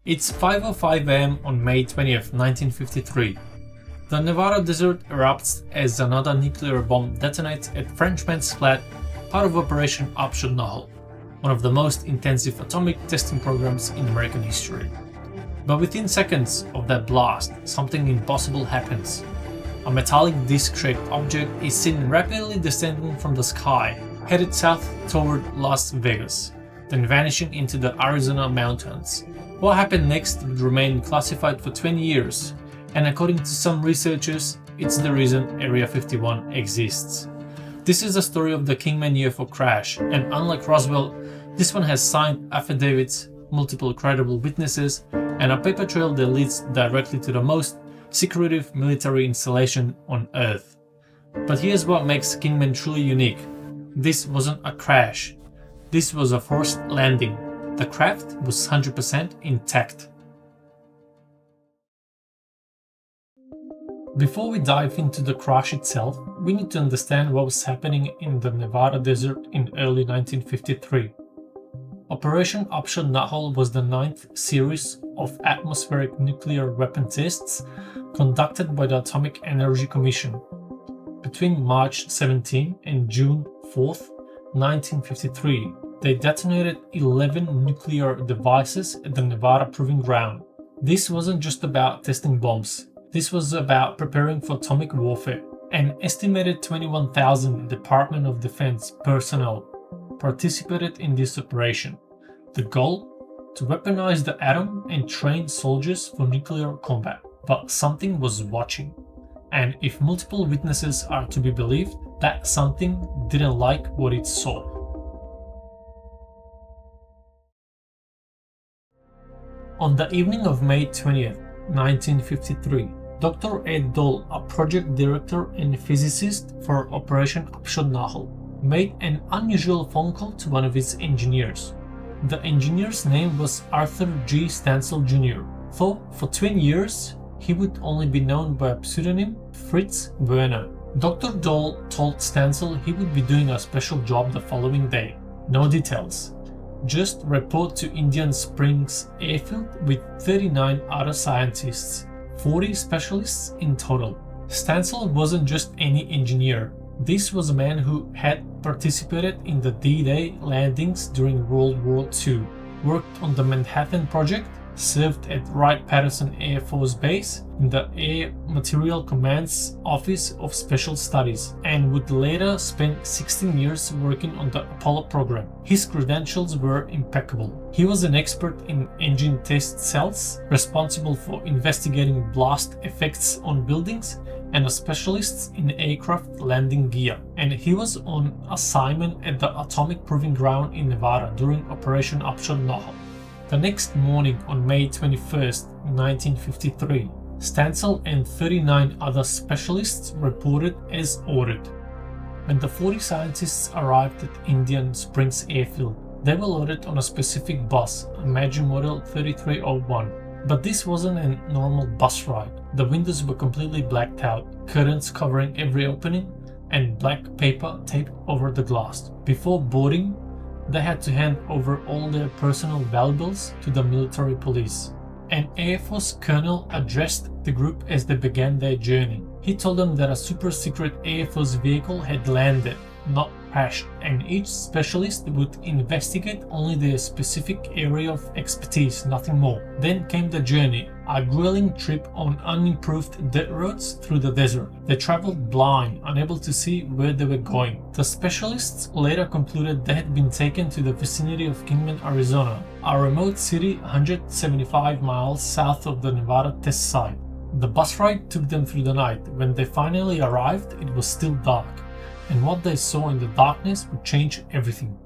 It's 5:05 am on May 20th, 1953. The Nevada desert erupts as another nuclear bomb detonates at Frenchman's Flat, part of Operation Upshot-Knothole, one of the most intensive atomic testing programs in American history. But within seconds of that blast, something impossible happens. A metallic disc-shaped object is seen rapidly descending from the sky, headed south toward Las Vegas, then vanishing into the Arizona mountains. What happened next would remain classified for 20 years, and according to some researchers, it's the reason Area 51 exists. This is the story of the Kingman UFO crash, and unlike Roswell, this one has signed affidavits, multiple credible witnesses, and a paper trail that leads directly to the most secretive military installation on Earth. But here's what makes Kingman truly unique. This wasn't a crash. This was a forced landing. The craft was 100% intact. Before we dive into the crash itself, we need to understand what was happening in the Nevada desert in early 1953. Operation Upshot-Knothole was the 9th series of atmospheric nuclear weapon tests conducted by the Atomic Energy Commission. Between March 17 and June 4, 1953, they detonated 11 nuclear devices at the Nevada Proving Ground. This wasn't just about testing bombs. This was about preparing for atomic warfare. An estimated 21,000 Department of Defense personnel participated in this operation. The goal? To weaponize the atom and train soldiers for nuclear combat. But something was watching. And if multiple witnesses are to be believed, that something didn't like what it saw. On the evening of May 20th, 1953, Dr. Ed Dole, a project director and physicist for Operation Upshot-Knothole, made an unusual phone call to one of his engineers. The engineer's name was Arthur G. Stansel Jr., though for 20 years he would only be known by a pseudonym, Fritz Werner. Dr. Dole told Stansel he would be doing a special job the following day. No details. Just report to Indian Springs Airfield with 39 other scientists, 40 specialists in total. Stansel wasn't just any engineer. This was a man who had participated in the D-Day landings during World War II, worked on the Manhattan Project, served at Wright-Patterson Air Force Base in the Air Material Command's Office of Special Studies, and would later spend 16 years working on the Apollo program. His credentials were impeccable. He was an expert in engine test cells, responsible for investigating blast effects on buildings, and a specialist in aircraft landing gear. And he was on assignment at the Atomic Proving Ground in Nevada during Operation Upshot-Knothole. The next morning on May 21st, 1953, Stansel and 39 other specialists reported as ordered. When the 40 scientists arrived at Indian Springs Airfield, they were loaded on a specific bus, a Major Model 3301. But this wasn't a normal bus ride. The windows were completely blacked out, curtains covering every opening, and black paper taped over the glass. Before boarding, they had to hand over all their personal valuables to the military police. An Air Force colonel addressed the group as they began their journey. He told them that a super-secret Air Force vehicle had landed, not crashed, and each specialist would investigate only their specific area of expertise, nothing more. Then came the journey, a grueling trip on unimproved dirt roads through the desert. They traveled blind, unable to see where they were going. The specialists later concluded they had been taken to the vicinity of Kingman, Arizona, a remote city 175 miles south of the Nevada test site. The bus ride took them through the night. When they finally arrived, it was still dark, and what they saw in the darkness would change everything.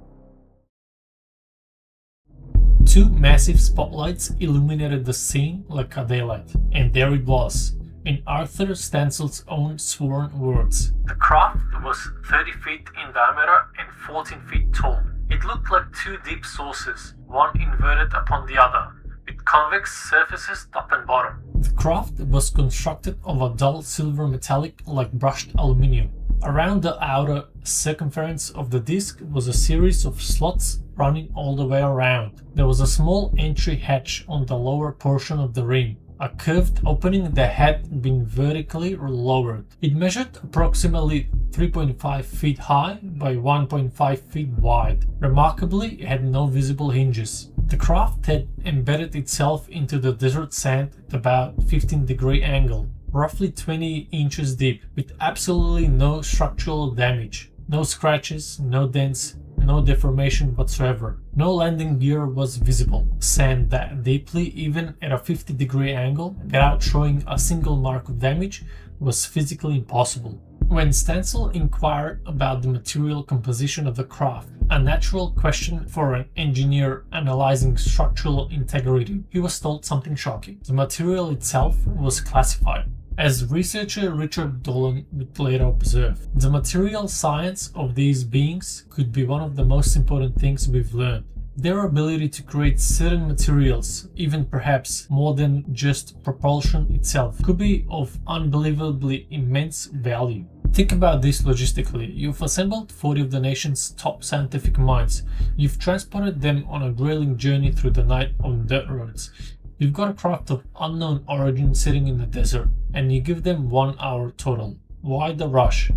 Two massive spotlights illuminated the scene like a daylight, and there it was, in Arthur Stansel's own sworn words. The craft was 30 feet in diameter and 14 feet tall. It looked like two deep saucers, one inverted upon the other, with convex surfaces top and bottom. The craft was constructed of a dull silver metallic like brushed aluminium. Around the outer circumference of the disc was a series of slots running all the way around. There was a small entry hatch on the lower portion of the ring, a curved opening that had been vertically lowered. It measured approximately 3.5 feet high by 1.5 feet wide. Remarkably, it had no visible hinges. The craft had embedded itself into the desert sand at about 15-degree angle, roughly 20 inches deep, with absolutely no structural damage. No scratches, no dents, no deformation whatsoever. No landing gear was visible. Sand that deeply, even at a 50-degree angle, without showing a single mark of damage, was physically impossible. When Stansel inquired about the material composition of the craft, a natural question for an engineer analyzing structural integrity, he was told something shocking. The material itself was classified. As researcher Richard Dolan would later observe, the material science of these beings could be one of the most important things we've learned. Their ability to create certain materials, even perhaps more than just propulsion itself, could be of unbelievably immense value. Think about this logistically. You've assembled 40 of the nation's top scientific minds. You've transported them on a grueling journey through the night on dirt roads. You've got a craft of unknown origin sitting in the desert, and you give them 1 hour total. Why the rush?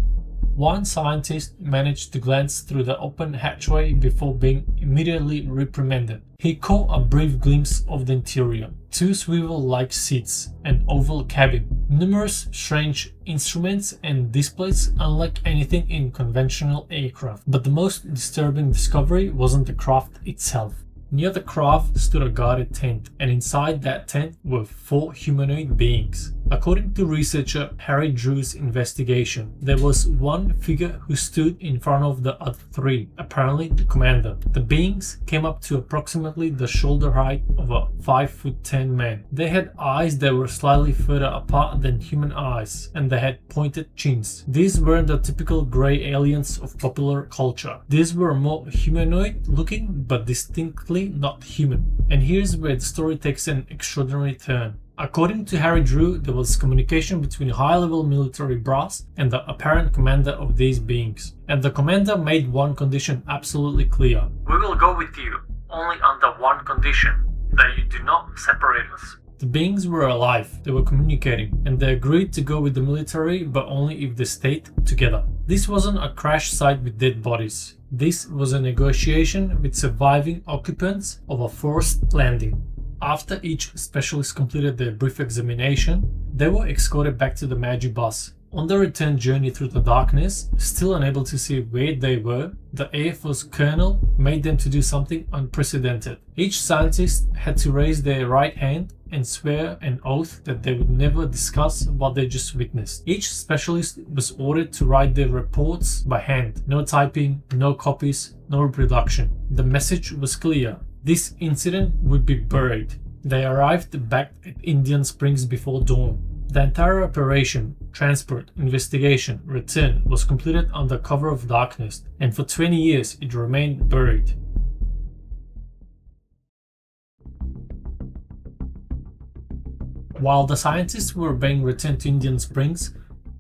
One scientist managed to glance through the open hatchway before being immediately reprimanded. He caught a brief glimpse of the interior. 2 swivel-like seats, an oval cabin, numerous strange instruments and displays unlike anything in conventional aircraft. But the most disturbing discovery wasn't the craft itself. Near the craft stood a guarded tent, and inside that tent were 4 humanoid beings. According to researcher Harry Drew's investigation, there was one figure who stood in front of the other 3, apparently the commander. The beings came up to approximately the shoulder height of a 5'10" man. They had eyes that were slightly further apart than human eyes, and they had pointed chins. These weren't the typical grey aliens of popular culture. These were more humanoid looking, but distinctly not human. And here's where the story takes an extraordinary turn. According to Harry Drew, there was communication between high-level military brass and the apparent commander of these beings. And the commander made one condition absolutely clear. "We will go with you, only under one condition, that you do not separate us." The beings were alive, they were communicating, and they agreed to go with the military, but only if they stayed together. This wasn't a crash site with dead bodies. This was a negotiation with surviving occupants of a forced landing. After each specialist completed their brief examination, they were escorted back to the Magi bus. On the return journey through the darkness, still unable to see where they were, the Air Force colonel made them to do something unprecedented. Each scientist had to raise their right hand and swear an oath that they would never discuss what they just witnessed. Each specialist was ordered to write their reports by hand. No typing, no copies, no reproduction. The message was clear. This incident would be buried. They arrived back at Indian Springs before dawn. The entire operation, transport, investigation, return was completed under cover of darkness, and for 20 years it remained buried. While the scientists were being returned to Indian Springs,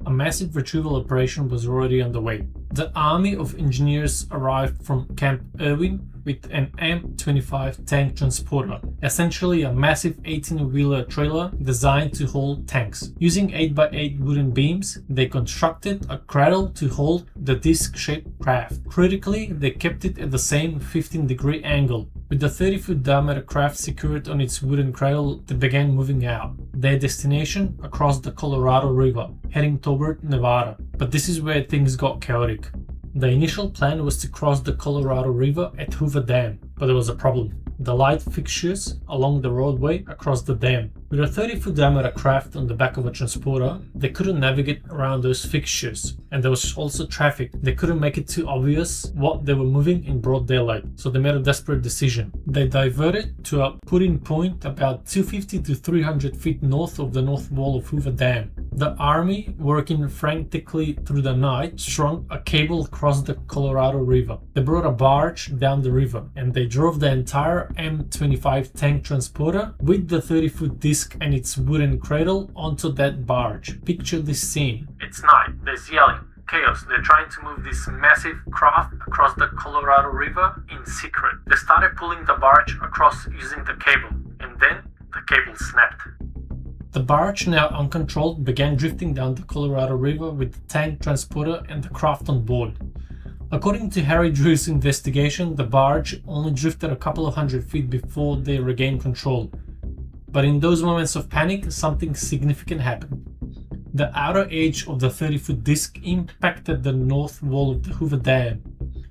a massive retrieval operation was already underway. The army of engineers arrived from Camp Irwin with an M25 tank transporter, essentially a massive 18-wheeler trailer designed to hold tanks. Using 8x8 wooden beams, they constructed a cradle to hold the disc-shaped craft. Critically, they kept it at the same 15-degree angle. With the 30-foot diameter craft secured on its wooden cradle, they began moving out. Their destination across the Colorado River, heading toward Nevada. But this is where things got chaotic. The initial plan was to cross the Colorado River at Hoover Dam, but there was a problem. The light fixtures along the roadway across the dam. With a 30-foot diameter craft on the back of a transporter, they couldn't navigate around those fixtures, and there was also traffic. They couldn't make it too obvious what they were moving in broad daylight, so they made a desperate decision. They diverted to a put-in point about 250 to 300 feet north of the north wall of Hoover Dam. The army, working frantically through the night, strung a cable across the Colorado River. They brought a barge down the river, and they drove the entire M25 tank transporter with the 30-foot disc and its wooden cradle onto that barge. Picture this scene. It's night, there's yelling, chaos. They're trying to move this massive craft across the Colorado River in secret. They started pulling the barge across using the cable, and then the cable snapped. The barge, now uncontrolled, began drifting down the Colorado River with the tank transporter and the craft on board. According to Harry Drew's investigation, the barge only drifted a couple of hundred feet before they regained control. But in those moments of panic, something significant happened. The outer edge of the 30-foot disc impacted the north wall of the Hoover Dam.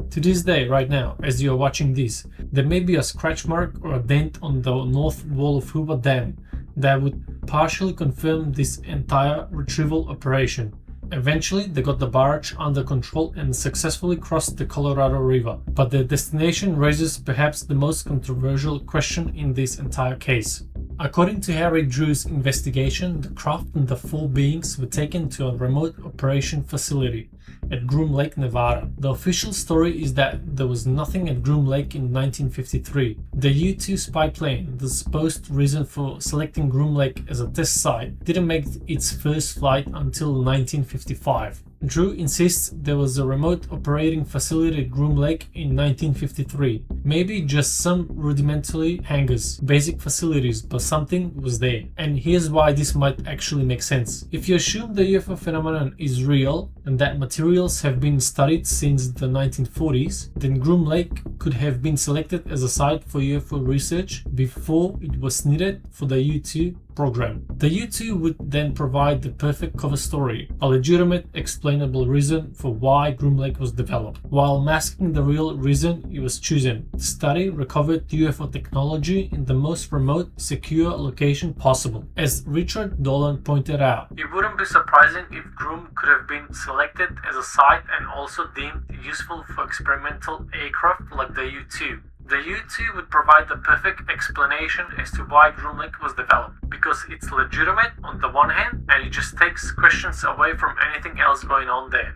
To this day, right now, as you are watching this, there may be a scratch mark or a dent on the north wall of Hoover Dam that would partially confirm this entire retrieval operation. Eventually, they got the barge under control and successfully crossed the Colorado River, but their destination raises perhaps the most controversial question in this entire case. According to Harry Drew's investigation, the craft and the 4 beings were taken to a remote operation facility at Groom Lake, Nevada. The official story is that there was nothing at Groom Lake in 1953. The U-2 spy plane, the supposed reason for selecting Groom Lake as a test site, didn't make its first flight until 1955. Drew insists there was a remote operating facility at Groom Lake in 1953. Maybe just some rudimentary hangars, basic facilities, but something was there. And here's why this might actually make sense. If you assume the UFO phenomenon is real and that materials have been studied since the 1940s, then Groom Lake could have been selected as a site for UFO research before it was needed for the U-2 program. The U-2 would then provide the perfect cover story, a legitimate, explainable reason for why Groom Lake was developed, while masking the real reason it was chosen: to study recovered UFO technology in the most remote, secure location possible. As Richard Dolan pointed out, it wouldn't be surprising if Groom could have been selected as a site and also deemed useful for experimental aircraft like the U-2. The U-2 would provide the perfect explanation as to why Groom Lake was developed, because it's legitimate on the one hand, and it just takes questions away from anything else going on there.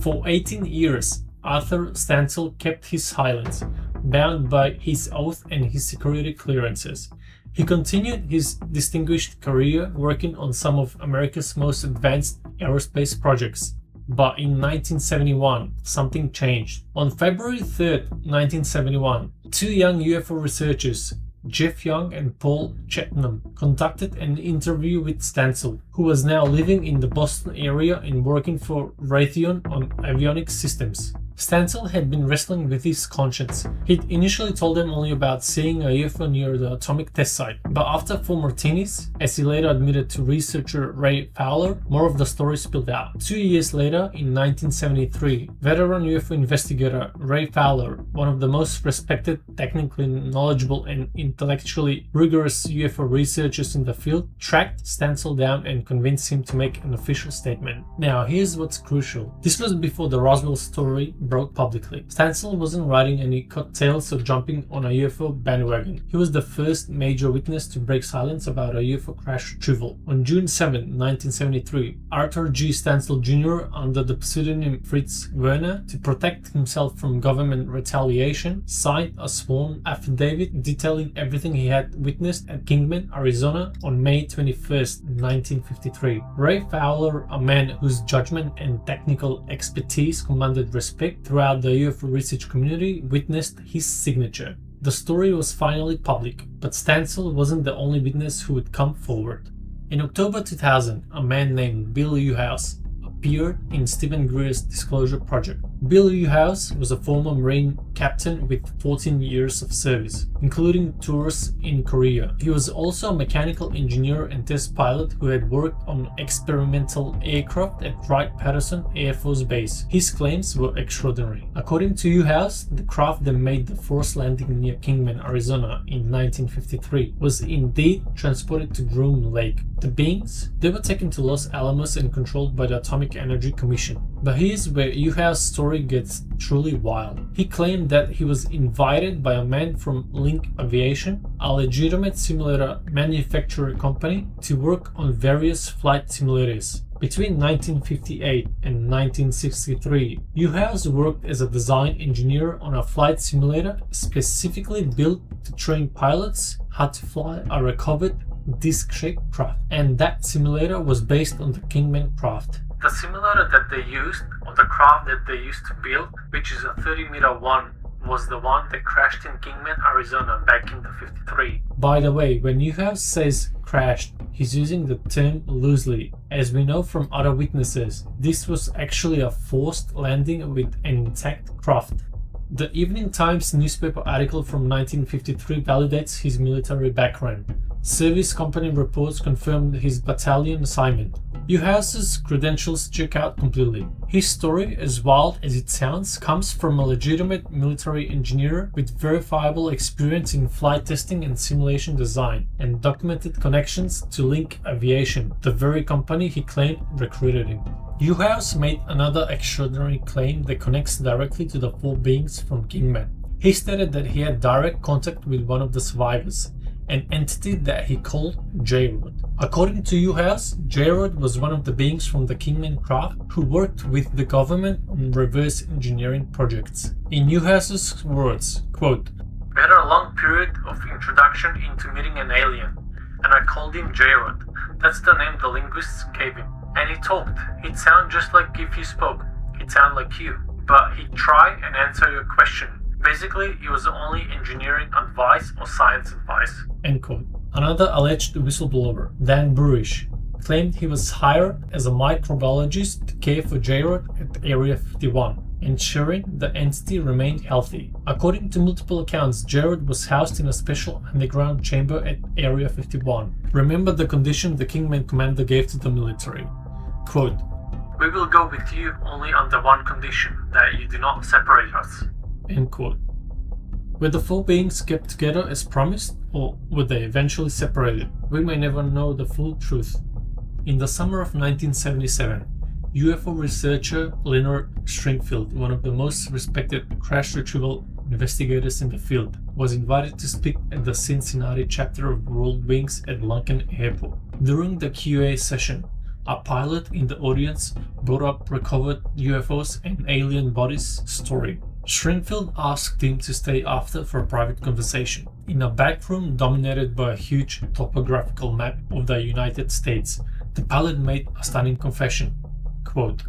For 18 years, Arthur Stancil kept his silence, bound by his oath and his security clearances. He continued his distinguished career working on some of America's most advanced aerospace projects. But in 1971, something changed. On February 3, 1971, 2 young UFO researchers, Jeff Young and Paul Chetnam, conducted an interview with Stancil, who was now living in the Boston area and working for Raytheon on avionics systems. Stancil had been wrestling with his conscience. He'd initially told them only about seeing a UFO near the atomic test site, but after 4 martinis, as he later admitted to researcher Ray Fowler, more of the story spilled out. 2 years later, in 1973, veteran UFO investigator Ray Fowler, one of the most respected, technically knowledgeable and intellectually rigorous UFO researchers in the field, tracked Stancil down and convinced him to make an official statement. Now, here's what's crucial. This was before the Roswell story broke publicly. Stancil wasn't riding any coattails or jumping on a UFO bandwagon. He was the first major witness to break silence about a UFO crash retrieval. On June 7, 1973, Arthur G. Stancil Jr., under the pseudonym Fritz Werner, to protect himself from government retaliation, signed a sworn affidavit detailing everything he had witnessed at Kingman, Arizona on May 21, 1953. Ray Fowler, a man whose judgment and technical expertise commanded respect throughout the UFO research community, witnessed his signature. The story was finally public, but Stancil wasn't the only witness who would come forward. In October 2000, a man named Bill Uhouse appeared in Stephen Greer's Disclosure Project. Bill Uhouse was a former Marine captain with 14 years of service, including tours in Korea. He was also a mechanical engineer and test pilot who had worked on experimental aircraft at Wright-Patterson Air Force Base. His claims were extraordinary. According to Uhouse, the craft that made the forced landing near Kingman, Arizona in 1953 was indeed transported to Groom Lake. The beings, they were taken to Los Alamos and controlled by the Atomic Energy Commission. But here's where Uhouse's story gets truly wild. He claimed that he was invited by a man from Link Aviation, a legitimate simulator manufacturer company, to work on various flight simulators. Between 1958 and 1963, Uhouse worked as a design engineer on a flight simulator specifically built to train pilots how to fly a recovered disc-shaped craft, and that simulator was based on the Kingman craft. The simulator that they used, or the craft that they used to build, which is a 30-meter one, was the one that crashed in Kingman, Arizona back in the 53. By the way, when Newhouse says crashed, he's using the term loosely. As we know from other witnesses, this was actually a forced landing with an intact craft. The Evening Times newspaper article from 1953 validates his military background. Service company reports confirmed his battalion assignment. Newhouse's credentials check out completely. His story, as wild as it sounds, comes from a legitimate military engineer with verifiable experience in flight testing and simulation design, and documented connections to Link Aviation, the very company he claimed recruited him. Newhouse made another extraordinary claim that connects directly to the four beings from Kingman. He stated that he had direct contact with one of the survivors, an entity that he called J-Rod. According to Newhouse, J-Rod was one of the beings from the Kingman craft who worked with the government on reverse engineering projects. In Newhouse's words, quote, "We had a long period of introduction into meeting an alien, and I called him J-Rod. That's the name the linguists gave him. And he talked. He'd sound just like if you spoke. He'd sound like you. But he'd try and answer your question. Basically, it was only engineering advice or science advice." End quote. Another alleged whistleblower, Dan Burish, claimed he was hired as a microbiologist to care for J-Rod at Area 51, ensuring the entity remained healthy. According to multiple accounts, J-Rod was housed in a special underground chamber at Area 51. Remember the condition the Kingman commander gave to the military. Quote, "We will go with you only under one condition, that you do not separate us." End quote. Were the four beings kept together as promised, or were they eventually separated? We may never know the full truth. In the summer of 1977, UFO researcher Leonard Stringfield, one of the most respected crash retrieval investigators in the field, was invited to speak at the Cincinnati chapter of World Wings at Lunken Airport. During the QA session, a pilot in the audience brought up recovered UFOs and alien bodies story. Stringfield asked him to stay after for a private conversation. In a back room dominated by a huge topographical map of the United States, the pilot made a stunning confession. Quote,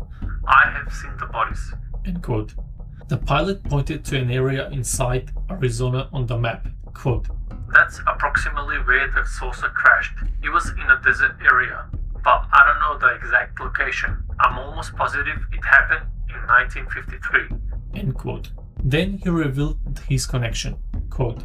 "I have seen the bodies." End quote. The pilot pointed to an area inside Arizona on the map. Quote, "That's approximately where the saucer crashed. It was in a desert area, but I don't know the exact location. I'm almost positive it happened in 1953. End quote. Then he revealed his connection. Quote,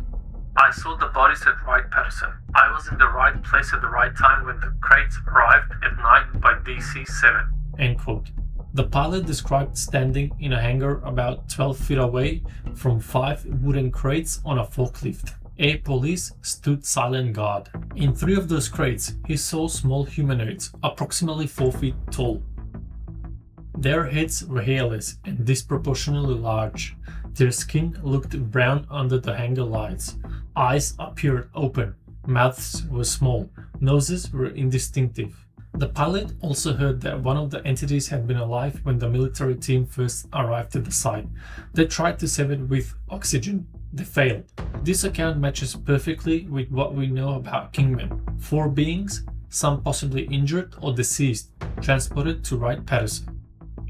"I saw the bodies at Wright-Patterson. I was in the right place at the right time when the crates arrived at night by DC-7. End quote. The pilot described standing in a hangar about 12 feet away from 5 wooden crates on a forklift. Air police stood silent guard. In 3 of those crates, he saw small humanoids, approximately 4 feet tall. Their heads were hairless and disproportionately large. Their skin looked brown under the hangar lights. Eyes appeared open. Mouths were small. Noses were indistinctive. The pilot also heard that one of the entities had been alive when the military team first arrived at the site. They tried to save it with oxygen. They failed. This account matches perfectly with what we know about Kingman. 4 beings, some possibly injured or deceased, transported to Wright-Patterson.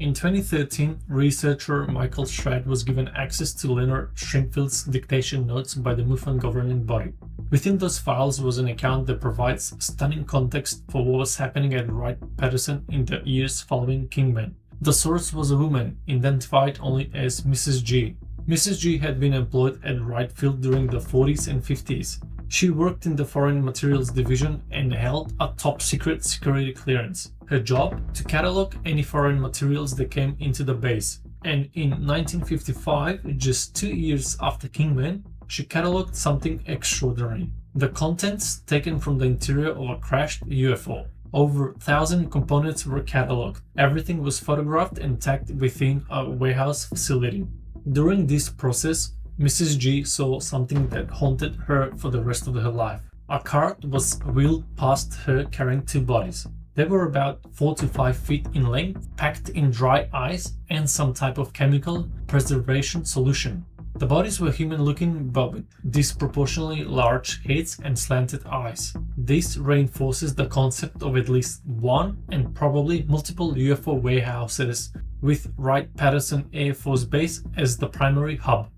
In 2013, researcher Michael Schrad was given access to Leonard Stringfield's dictation notes by the MUFON governing body. Within those files was an account that provides stunning context for what was happening at Wright-Patterson in the years following Kingman. The source was a woman, identified only as Mrs. G. Mrs. G had been employed at Wright Field during the 40s and 50s. She worked in the Foreign Materials Division and held a top-secret security clearance. Her job? To catalog any foreign materials that came into the base. And in 1955, just 2 years after Kingman, she cataloged something extraordinary. The contents taken from the interior of a crashed UFO. Over 1,000 components were cataloged. Everything was photographed and tagged within a warehouse facility. During this process, Mrs. G saw something that haunted her for the rest of her life. A cart was wheeled past her carrying 2 bodies. They were about 4 to 5 feet in length, packed in dry ice and some type of chemical preservation solution. The bodies were human-looking but with disproportionately large heads and slanted eyes. This reinforces the concept of at least one and probably multiple UFO warehouses, with Wright-Patterson Air Force Base as the primary hub.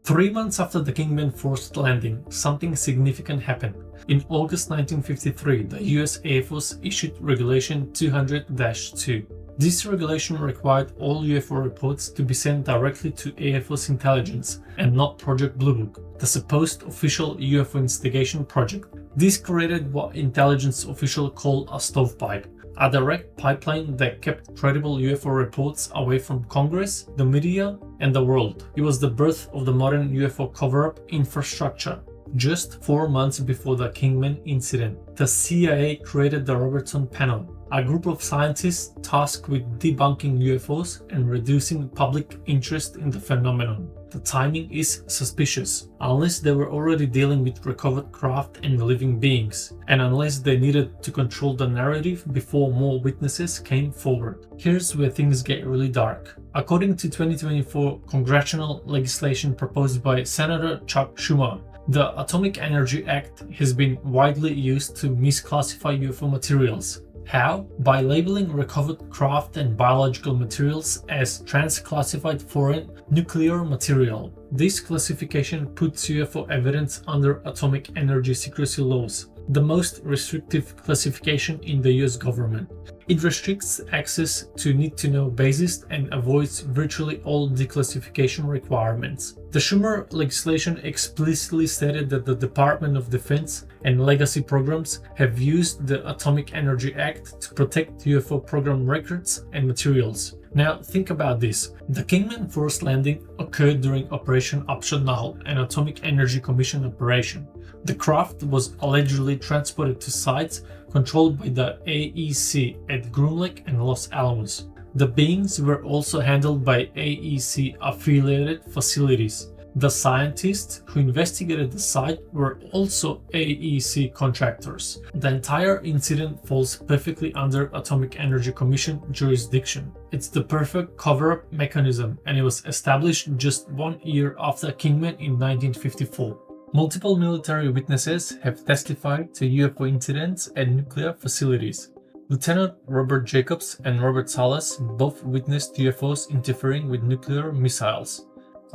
3 months after the Kingman forced landing, something significant happened. In August 1953, the US Air Force issued Regulation 200-2. This regulation required all UFO reports to be sent directly to Air Force Intelligence and not Project Blue Book, the supposed official UFO investigation project. This created what intelligence officials call a stovepipe, a direct pipeline that kept credible UFO reports away from Congress, the media, and the world. It was the birth of the modern UFO cover-up infrastructure. Just 4 months before the Kingman incident, the CIA created the Robertson Panel, a group of scientists tasked with debunking UFOs and reducing public interest in the phenomenon. The timing is suspicious, unless they were already dealing with recovered craft and living beings, and unless they needed to control the narrative before more witnesses came forward. Here's where things get really dark. According to 2024 congressional legislation proposed by Senator Chuck Schumer, the Atomic Energy Act has been widely used to misclassify UFO materials. How? By labeling recovered craft and biological materials as transclassified foreign nuclear material. This classification puts UFO evidence under atomic energy secrecy laws, the most restrictive classification in the US government. It restricts access to need-to-know bases and avoids virtually all declassification requirements. The Schumer legislation explicitly stated that the Department of Defense and legacy programs have used the Atomic Energy Act to protect UFO program records and materials. Now think about this. The Kingman forced landing occurred during Operation Upshot-Knothole, an Atomic Energy Commission operation. The craft was allegedly transported to sites controlled by the AEC at Groom Lake and Los Alamos. The beings were also handled by AEC-affiliated facilities. The scientists who investigated the site were also AEC contractors. The entire incident falls perfectly under Atomic Energy Commission jurisdiction. It's the perfect cover-up mechanism, and it was established just 1 year after Kingman in 1954. Multiple military witnesses have testified to UFO incidents at nuclear facilities. Lieutenant Robert Jacobs and Robert Salas both witnessed UFOs interfering with nuclear missiles.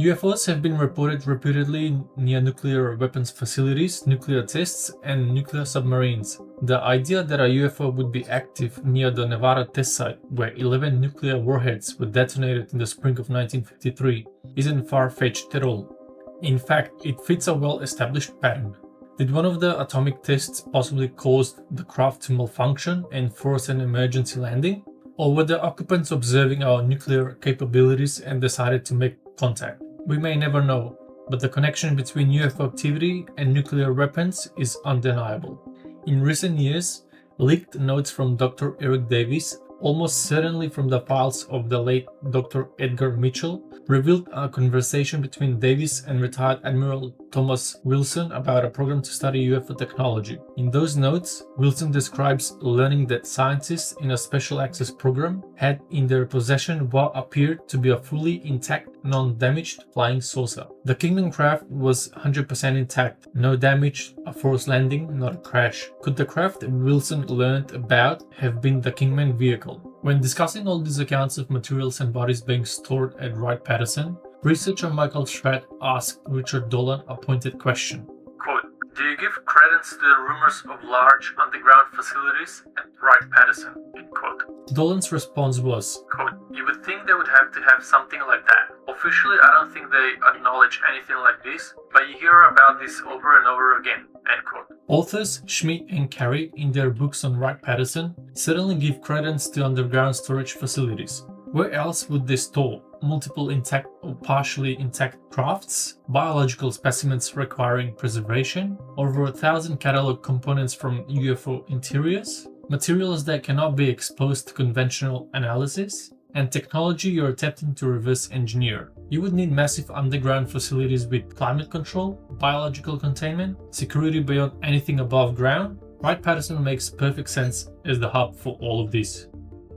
UFOs have been reported repeatedly near nuclear weapons facilities, nuclear tests, and nuclear submarines. The idea that a UFO would be active near the Nevada test site, where 11 nuclear warheads were detonated in the spring of 1953, isn't far-fetched at all. In fact, it fits a well-established pattern. Did one of the atomic tests possibly cause the craft to malfunction and force an emergency landing? Or were the occupants observing our nuclear capabilities and decided to make contact? We may never know, but the connection between UFO activity and nuclear weapons is undeniable. In recent years, leaked notes from Dr. Eric Davis, almost certainly from the files of the late Dr. Edgar Mitchell, revealed a conversation between Davis and retired Admiral Thomas Wilson about a program to study UFO technology. In those notes, Wilson describes learning that scientists in a special access program had in their possession what appeared to be a fully intact, non-damaged flying saucer. The Kingman craft was 100% intact, no damage, a forced landing, not a crash. Could the craft Wilson learned about have been the Kingman vehicle? When discussing all these accounts of materials and bodies being stored at Wright-Patterson, researcher Michael Schratt asked Richard Dolan a pointed question. Quote, "Do you give credence to the rumors of large underground facilities at Wright-Patterson?" End quote. Dolan's response was, quote, "You would think they would have to have something like that. Officially, I don't think they acknowledge anything like this, but you hear about this over and over again." End quote. Authors Schmidt and Carey, in their books on Wright-Patterson, certainly give credence to underground storage facilities. Where else would they store multiple intact or partially intact crafts, biological specimens requiring preservation, over 1,000 catalog components from UFO interiors, materials that cannot be exposed to conventional analysis, and technology you're attempting to reverse engineer? You would need massive underground facilities with climate control, biological containment, security beyond anything above ground. Wright-Patterson makes perfect sense as the hub for all of this.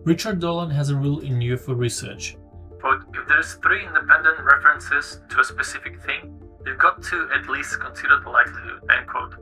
Richard Dolan has a rule in UFO research. Quote, if there's 3 independent references to a specific thing, you've got to at least consider the likelihood, end quote.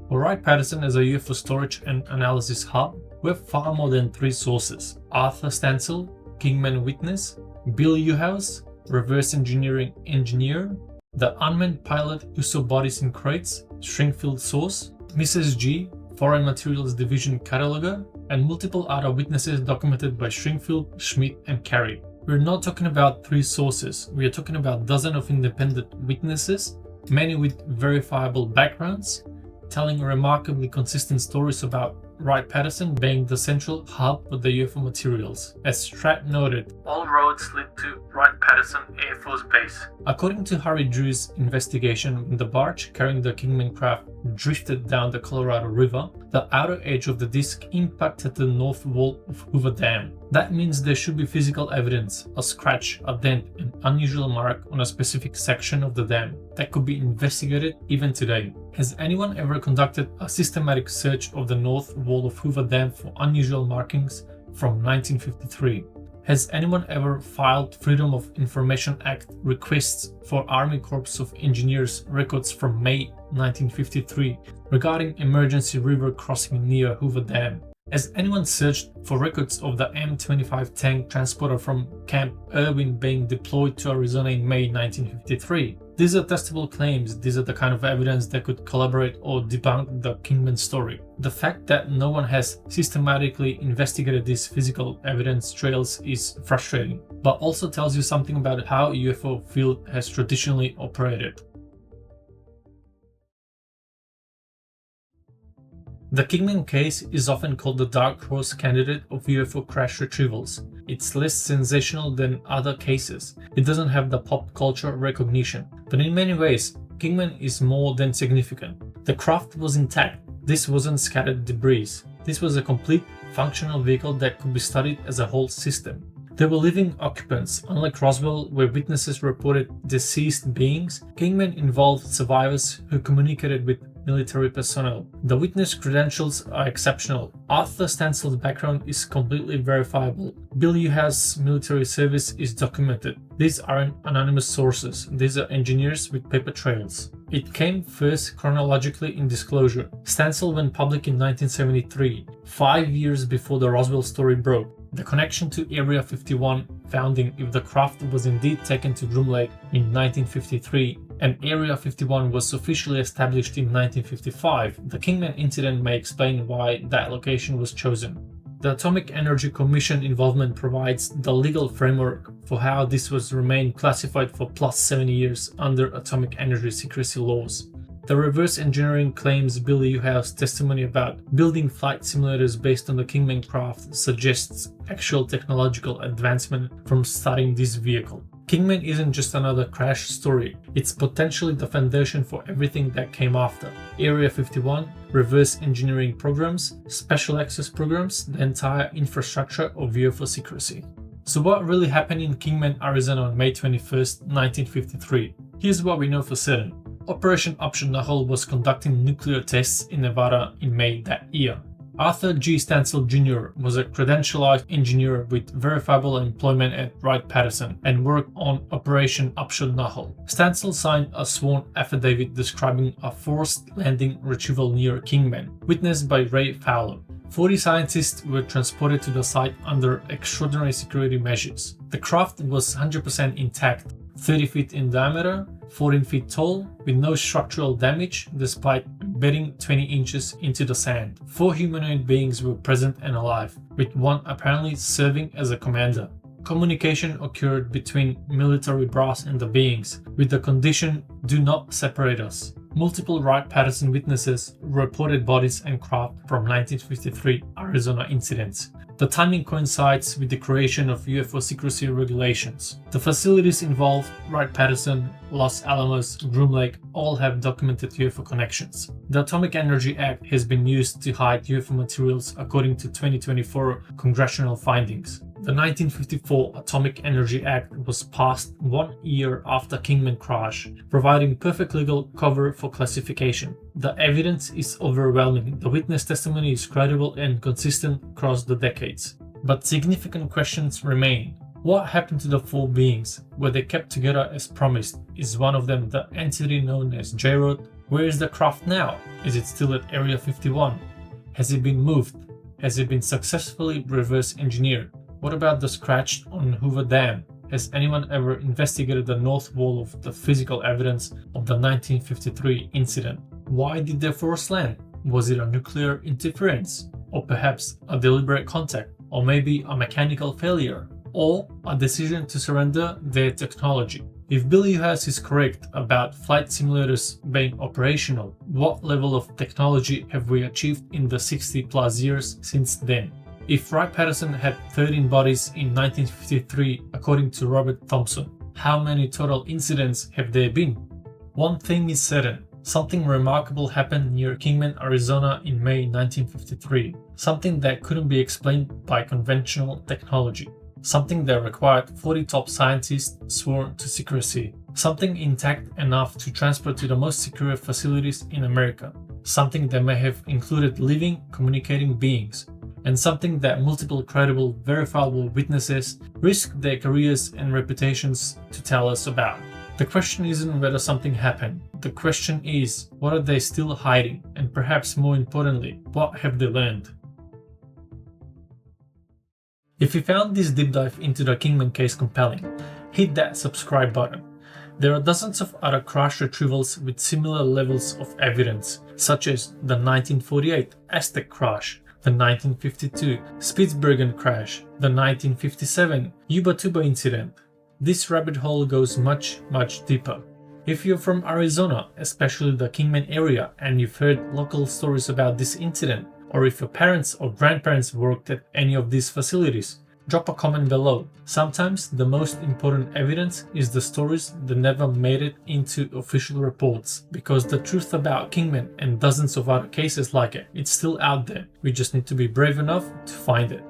For Wright-Patterson as a UFO storage and analysis hub, we have far more than 3 sources: Arthur Stancil, Kingman Witness, Bill Uhouse, reverse engineering engineer, the unmanned pilot who saw bodies in crates, Stringfield source, Mrs. G, Foreign Materials Division cataloger, and multiple other witnesses documented by Stringfield, Schmidt, and Carey. We're not talking about 3 sources, we are talking about dozens of independent witnesses, many with verifiable backgrounds, telling remarkably consistent stories about Wright-Patterson being the central hub for the UFO materials. As Stratt noted, all roads lead to Wright-Patterson Air Force Base. According to Harry Drew's investigation, when the barge carrying the Kingman craft drifted down the Colorado River, the outer edge of the disc impacted the north wall of Hoover Dam. That means there should be physical evidence, a scratch, a dent, an unusual mark on a specific section of the dam that could be investigated even today. Has anyone ever conducted a systematic search of the north wall of Hoover Dam for unusual markings from 1953? Has anyone ever filed Freedom of Information Act requests for Army Corps of Engineers records from May 1953 regarding emergency river crossing near Hoover Dam? Has anyone searched for records of the M25 tank transporter from Camp Irwin being deployed to Arizona in May 1953? These are testable claims. These are the kind of evidence that could corroborate or debunk the Kingman story. The fact that no one has systematically investigated these physical evidence trails is frustrating, but also tells you something about how UFO field has traditionally operated. The Kingman case is often called the dark horse candidate of UFO crash retrievals. It's less sensational than other cases. It doesn't have the pop culture recognition. But in many ways, Kingman is more than significant. The craft was intact. This wasn't scattered debris. This was a complete, functional vehicle that could be studied as a whole system. There were living occupants. Unlike Roswell, where witnesses reported deceased beings, Kingman involved survivors who communicated with military personnel. The witness credentials are exceptional. Arthur Stancil's background is completely verifiable. Bill Uhas's military service is documented. These aren't anonymous sources. These are engineers with paper trails. It came first chronologically in disclosure. Stancil went public in 1973, 5 years before the Roswell story broke. The connection to Area 51 founding if the craft was indeed taken to Groom Lake in 1953 and Area 51 was officially established in 1955, the Kingman incident may explain why that location was chosen. The Atomic Energy Commission involvement provides the legal framework for how this was remained classified for plus 70 years under atomic energy secrecy laws. The reverse engineering claims Billy Uhas's testimony about building flight simulators based on the Kingman craft suggests actual technological advancement from studying this vehicle. Kingman isn't just another crash story, it's potentially the foundation for everything that came after. Area 51, reverse engineering programs, special access programs, the entire infrastructure of UFO secrecy. So what really happened in Kingman, Arizona on May 21st, 1953? Here's what we know for certain. Operation Upshot-Knothole was conducting nuclear tests in Nevada in May that year. Arthur G. Stancil Jr. was a credentialized engineer with verifiable employment at Wright-Patterson and worked on Operation Upshot-Knothole. Stancil signed a sworn affidavit describing a forced landing retrieval near Kingman, witnessed by Ray Fowler. 40 scientists were transported to the site under extraordinary security measures. The craft was 100% intact, 30 feet in diameter, 14 feet tall, with no structural damage despite bedding 20 inches into the sand. 4 humanoid beings were present and alive, with one apparently serving as a commander. Communication occurred between military brass and the beings, with the condition, "Do not separate us." Multiple Wright-Patterson witnesses reported bodies and craft from 1953 Arizona incidents. The timing coincides with the creation of UFO secrecy regulations. The facilities involved, Wright-Patterson, Los Alamos, Groom Lake, all have documented UFO connections. The Atomic Energy Act has been used to hide UFO materials according to 2024 congressional findings. The 1954 Atomic Energy Act was passed 1 year after Kingman crash, providing perfect legal cover for classification. The evidence is overwhelming. The witness testimony is credible and consistent across the decades. But significant questions remain. What happened to the four beings? Were they kept together as promised? Is one of them the entity known as J-Rod? Where is the craft now? Is it still at Area 51? Has it been moved? Has it been successfully reverse engineered? What about the scratch on Hoover Dam? Has anyone ever investigated the north wall of the physical evidence of the 1953 incident? Why did they force land? Was it a nuclear interference? Or perhaps a deliberate contact? Or maybe a mechanical failure? Or a decision to surrender their technology? If Billy House is correct about flight simulators being operational, what level of technology have we achieved in the 60+ years since then? If Wright-Patterson had 13 bodies in 1953 according to Robert Thompson, how many total incidents have there been? One thing is certain. Something remarkable happened near Kingman, Arizona in May 1953. Something that couldn't be explained by conventional technology. Something that required 40 top scientists sworn to secrecy. Something intact enough to transport to the most secure facilities in America. Something that may have included living, communicating beings. And something that multiple credible, verifiable witnesses risked their careers and reputations to tell us about. The question isn't whether something happened. The question is, what are they still hiding? And perhaps more importantly, what have they learned? If you found this deep dive into the Kingman case compelling, hit that subscribe button. There are dozens of other crash retrievals with similar levels of evidence, such as the 1948 Aztec crash, the 1952 Spitsbergen crash, the 1957 Yuba Tuba incident. This rabbit hole goes much deeper. If you're from Arizona, especially the Kingman area, and you've heard local stories about this incident, or if your parents or grandparents worked at any of these facilities, drop a comment below. Sometimes the most important evidence is the stories that never made it into official reports, because the truth about Kingman and dozens of other cases like it, it's still out there. We just need to be brave enough to find it.